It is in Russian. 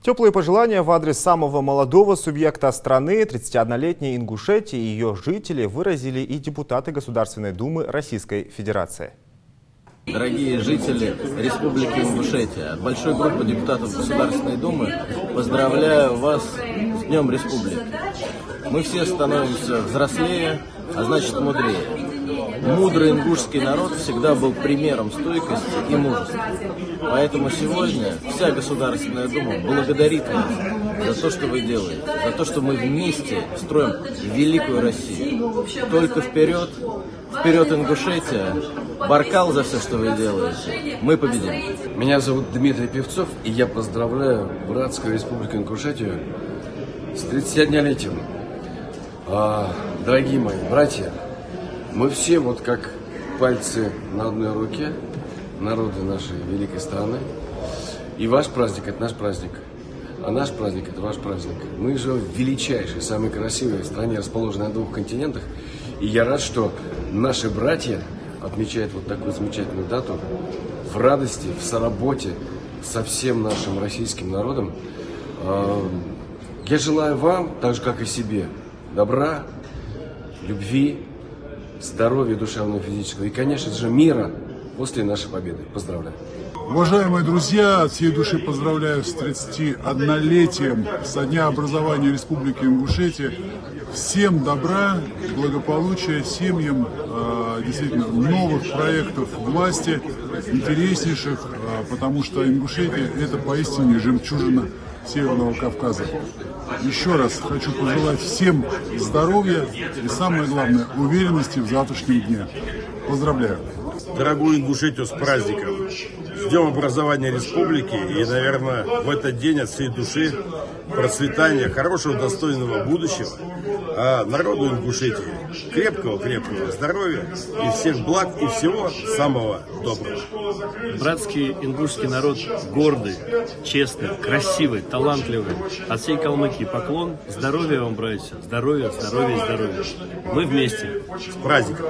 Теплые пожелания в адрес самого молодого субъекта страны, 31-летней Ингушетии, и ее жители выразили и депутаты Государственной Думы Российской Федерации. Дорогие жители Республики Ингушетия, от большой группы депутатов Государственной Думы поздравляю вас с Днем Республики. Мы все становимся взрослее, а значит мудрее. Мудрый ингушский народ всегда был примером стойкости и мужества. Поэтому сегодня вся Государственная Дума благодарит вас за то, что вы делаете, за то, что мы вместе строим великую Россию. Только вперед, вперед, Ингушетия! Баркал за все, что вы делаете. Мы победим. Меня зовут Дмитрий Певцов, и я поздравляю братскую Республику Ингушетию с 31-летием. Дорогие мои братья, мы все вот как пальцы на одной руке, народы нашей великой страны. И ваш праздник – это наш праздник, а наш праздник – это ваш праздник. Мы живем в величайшей, самой красивой стране, расположенной на 2 континентах. И я рад, что наши братья отмечают вот такую замечательную дату в радости, в соработе со всем нашим российским народом. Я желаю вам, так же как и себе, добра, любви, здоровья душевного и физического и, конечно же, мира после нашей победы. Поздравляю. Уважаемые друзья, от всей души поздравляю с 31-летием со дня образования Республики Ингушетия. Всем добра, благополучия, семьям, действительно новых проектов власти, интереснейших, потому что Ингушетия – это поистине жемчужина Северного Кавказа. Еще раз хочу пожелать всем здоровья и, самое главное, уверенности в завтрашнем дне. Поздравляю! Дорогую Ингушетию с праздником! С Днем образования республики и, наверное, в этот день от всей души процветания, хорошего, достойного будущего, а народу Ингушетии крепкого здоровья и всех благ и всего самого доброго. Братский ингушский народ гордый, честный, красивый, талантливый. От всей Калмыкии поклон. Здоровья вам, братья. Здоровья, здоровья, здоровья. Мы вместе. С праздником!